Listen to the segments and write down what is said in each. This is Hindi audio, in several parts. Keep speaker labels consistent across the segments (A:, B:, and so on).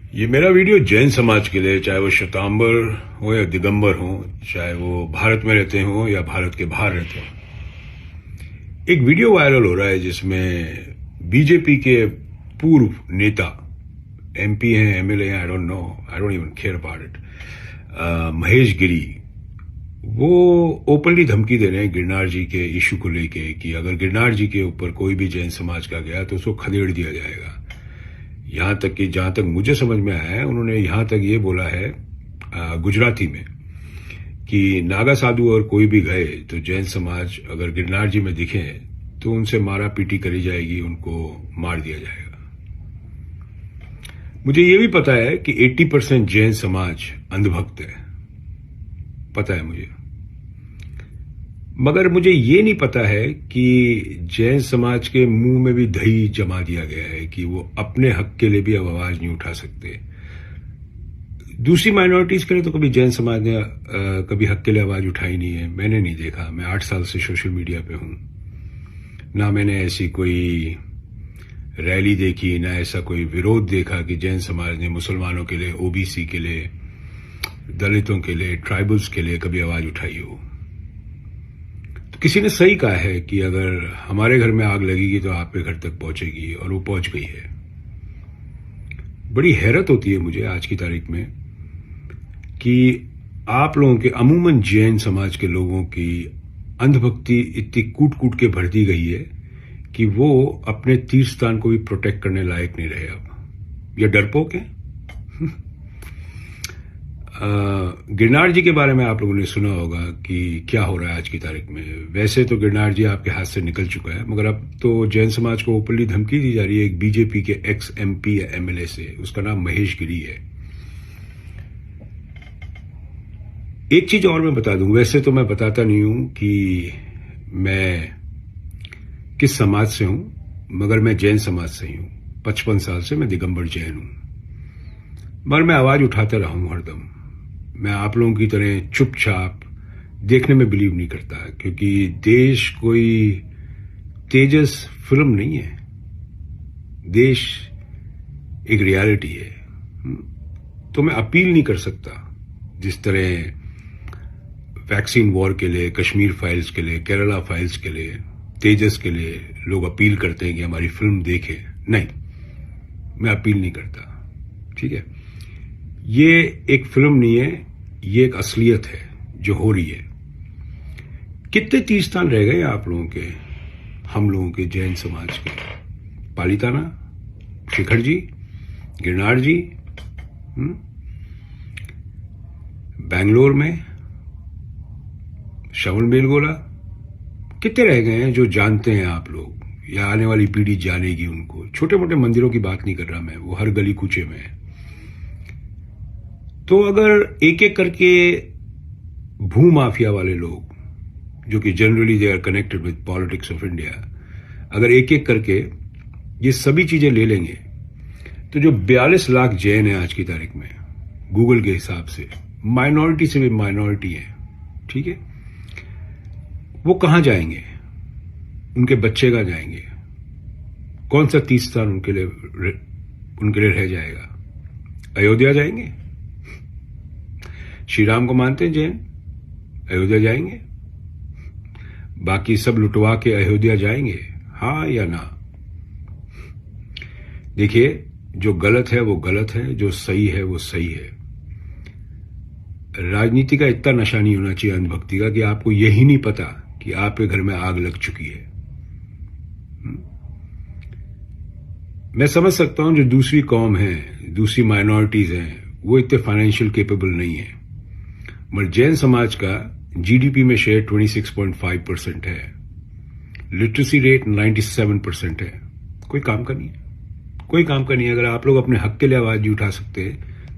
A: ये मेरा वीडियो जैन समाज के लिए, चाहे वो श्वेतांबर हो या दिगंबर हो, चाहे वो भारत में रहते हो या भारत के बाहर रहते हो। एक वीडियो वायरल हो रहा है जिसमें बीजेपी के पूर्व नेता, एमपी हैं, एमएलए हैं, I don't know, I don't even care about it, Mahesh Giri, वो ओपनली धमकी दे रहे हैं गिरनार जी के इशू को लेके कि अगर गिरनार जी के ऊपर कोई भी जैन समाज का गया तो उसको खदेड़ दिया जाएगा। यहां तक कि जहां तक मुझे समझ में आया है, उन्होंने यहां तक ये बोला है गुजराती में कि नागा साधु और कोई भी गए तो जैन समाज अगर गिरनार जी में दिखे तो उनसे मारा पीटी करी जाएगी, उनको मार दिया जाएगा। मुझे ये भी पता है कि 80% जैन समाज अंधभक्त है, पता है मुझे, मगर मुझे ये नहीं पता है कि जैन समाज के मुंह में भी दही जमा दिया गया है कि वो अपने हक के लिए भी अब आवाज नहीं उठा सकते। दूसरी माइनॉरिटीज के लिए तो कभी जैन समाज ने कभी हक के लिए आवाज उठाई नहीं है, मैंने नहीं देखा। मैं 8 साल से सोशल मीडिया पे हूं, ना मैंने ऐसी कोई रैली देखी, ना ऐसा कोई विरोध देखा कि जैन समाज ने मुसलमानों के लिए, ओबीसी के लिए, दलितों के लिए, ट्राइबल्स के लिए कभी आवाज उठाई हो। किसी ने सही कहा है कि अगर हमारे घर में आग लगेगी तो आपके घर तक पहुंचेगी, और वो पहुंच गई है। बड़ी हैरत होती है मुझे आज की तारीख में कि आप लोगों के, अमूमन जैन समाज के लोगों की अंधभक्ति इतनी कूट कूट के भर दी गई है कि वो अपने तीर्थ स्थान को भी प्रोटेक्ट करने लायक नहीं रहे अब। ये डरपोक है। गिरनार जी के बारे में आप लोगों ने सुना होगा कि क्या हो रहा है आज की तारीख में। वैसे तो गिरनार जी आपके हाथ से निकल चुका है, मगर अब तो जैन समाज को ओपनली धमकी दी जा रही है एक बीजेपी के एक्स एमपी या एमएलए से। उसका नाम महेश गिरी है। एक चीज और मैं बता दूं, वैसे तो मैं बताता नहीं हूं कि मैं किस समाज से हूं, मगर मैं जैन समाज से ही हूं। 55 साल से मैं दिगंबर जैन हूं, मगर मैं आवाज उठाता रहा हूं हरदम। मैं आप लोगों की तरह चुपचाप देखने में बिलीव नहीं करता, क्योंकि देश कोई तेजस फिल्म नहीं है, देश एक रियलिटी है। तो मैं अपील नहीं कर सकता जिस तरह वैक्सीन वॉर के लिए, कश्मीर फाइल्स के लिए, केरला फाइल्स के लिए, तेजस के लिए लोग अपील करते हैं कि हमारी फिल्म देखें। नहीं, मैं अपील नहीं करता, ठीक है। ये एक फिल्म नहीं है, ये एक असलियत है जो हो रही है। कितने तीर्थ स्थान रह गए आप लोगों के, हम लोगों के जैन समाज के? पालीताना, शिखर जी, गिरनार जी, बेंगलोर में श्रवण बेलगोला, कितने रह गए हैं जो जानते हैं आप लोग, या आने वाली पीढ़ी जानेगी उनको। छोटे मोटे मंदिरों की बात नहीं कर रहा मैं, वो हर गली कूचे में है। तो अगर एक एक करके भू माफिया वाले लोग, जो कि generally they are connected with politics of India, अगर एक एक करके ये सभी चीजें ले लेंगे तो जो 42 लाख जैन है आज की तारीख में, गूगल के हिसाब से माइनॉरिटी से भी माइनॉरिटी है, ठीक है, वो कहां जाएंगे? उनके बच्चे कहां जाएंगे? कौन सा तीर्थ स्थान उनके लिए रह जाएगा? अयोध्या जाएंगे? श्री राम को मानते हैं जैन, अयोध्या जाएंगे? बाकी सब लुटवा के अयोध्या जाएंगे, हाँ या ना? देखिए, जो गलत है वो गलत है, जो सही है वो सही है। राजनीति का इतना नशा नहीं होना चाहिए अंधभक्ति का कि आपको यही नहीं पता कि आपके घर में आग लग चुकी है। मैं समझ सकता हूं जो दूसरी कौम है, दूसरी माइनॉरिटीज हैं, वो इतने फाइनेंशियल केपेबल नहीं है, मगर जैन समाज का जीडीपी में शेयर 26.5% है, लिटरेसी रेट 97% है। कोई काम का नहीं है, कोई काम का नहीं है। अगर आप लोग अपने हक के लिए आवाज नहीं उठा सकते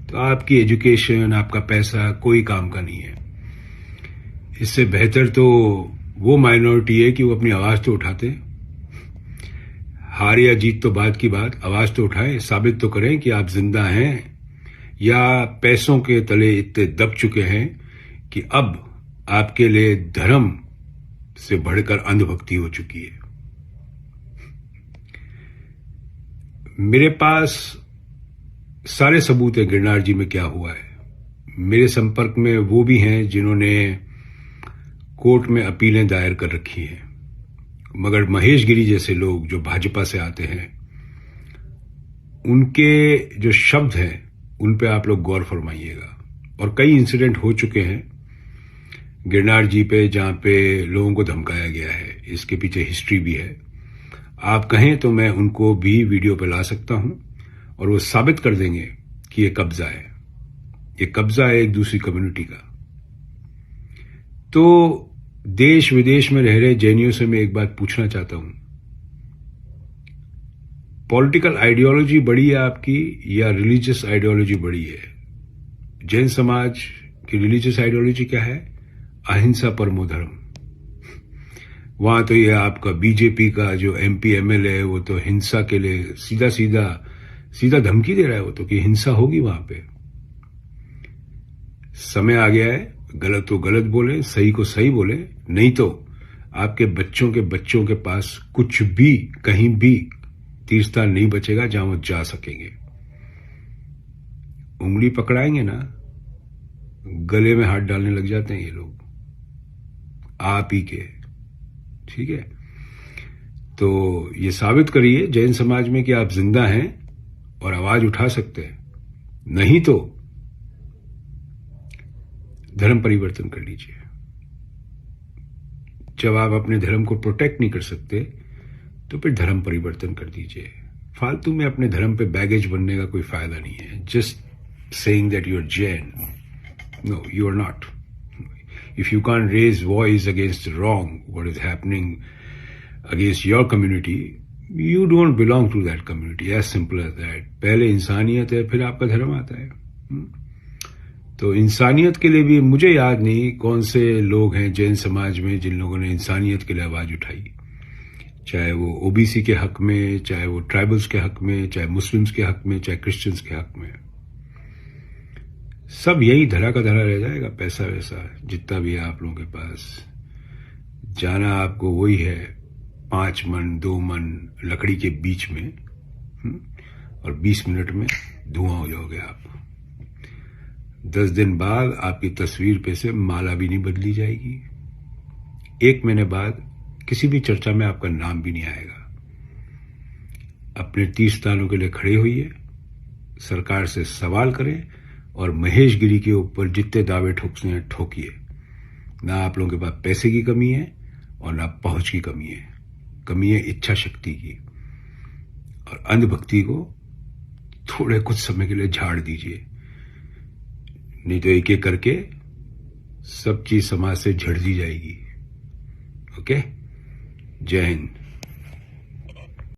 A: तो आपकी एजुकेशन, आपका पैसा कोई काम का नहीं है। इससे बेहतर तो वो माइनॉरिटी है कि वो अपनी आवाज तो उठाते हैं। हार या जीत तो बात की बात, आवाज तो उठाएं, साबित तो करें कि आप जिंदा हैं, या पैसों के तले इतने दब चुके हैं कि अब आपके लिए धर्म से बढ़कर अंधभक्ति हो चुकी है। मेरे पास सारे सबूत है गिरनार जी में क्या हुआ है। मेरे संपर्क में वो भी हैं जिन्होंने कोर्ट में अपीलें दायर कर रखी हैं, मगर महेश गिरी जैसे लोग जो भाजपा से आते हैं, उनके जो शब्द हैं उन पे आप लोग गौर फरमाइएगा। और कई इंसिडेंट हो चुके हैं गिरनार जी पे जहां पे लोगों को धमकाया गया है, इसके पीछे हिस्ट्री भी है। आप कहें तो मैं उनको भी वीडियो पे ला सकता हूं और वो साबित कर देंगे कि ये कब्जा है, ये कब्जा है एक दूसरी कम्युनिटी का। तो देश विदेश में रह रहे जैनियों से मैं एक बात पूछना चाहता हूं, पॉलिटिकल आइडियोलॉजी बड़ी है आपकी या रिलीजियस आइडियोलॉजी बड़ी है? जैन समाज की रिलीजियस आइडियोलॉजी क्या है? अहिंसा परमो धर्म। वहां तो ये आपका बीजेपी का जो एमपी एमएलए है वो तो हिंसा के लिए सीधा धमकी दे रहा है वो तो, कि हिंसा होगी वहां पे। समय आ गया है, गलत तो गलत बोले, सही को सही बोले, नहीं तो आपके बच्चों के पास कुछ भी कहीं भी तीर्थस्थान नहीं बचेगा जहां वो जा सकेंगे। उंगली पकड़ाएंगे ना, गले में हाथ डालने लग जाते हैं ये लोग आप ही के। ठीक है, तो ये साबित करिए जैन समाज में कि आप जिंदा हैं और आवाज उठा सकते हैं, नहीं तो धर्म परिवर्तन कर लीजिए। जब आप अपने धर्म को प्रोटेक्ट नहीं कर सकते तो फिर धर्म परिवर्तन कर दीजिए। फालतू में अपने धर्म पे बैगेज बनने का कोई फायदा नहीं है। Just saying that you are Jain, no you are not. If you can't raise voice against wrong, what is happening against your community, you don't belong to that community. As simple as that. पहले इंसानियत है, फिर आपका धर्म आता है। तो इंसानियत के लिए भी मुझे याद नहीं कौन से लोग हैं जैन समाज में जिन लोगों ने इंसानियत के लिए आवाज उठाई, चाहे वो ओबीसी के हक में, चाहे वो ट्राइबल्स के हक में, चाहे मुस्लिम्स के हक में, चाहे क्रिश्चियंस के हक में। सब यही धरा का धरा रह जाएगा। पैसा वैसा जितना भी है आप लोगों के पास, जाना आपको वही है 5 मन 2 मन लकड़ी के बीच में, और 20 मिनट में धुआं हो जाओगे आप। 10 दिन बाद आपकी तस्वीर पे से माला भी नहीं बदली जाएगी। 1 महीने बाद किसी भी चर्चा में आपका नाम भी नहीं आएगा। अपने 30 स्थानों के लिए खड़े होइए, सरकार से सवाल करें और महेश गिरी के ऊपर जितने दावे ठोकने हैं ठोकिए। ना आप लोगों के पास पैसे की कमी है और ना पहुंच की कमी है। कमी है इच्छा शक्ति की, और अंधभक्ति को थोड़े कुछ समय के लिए झाड़ दीजिए, नहीं तो एक एक करके सब चीज समाज से झड़ दी जाएगी। ओके, जय हिंद।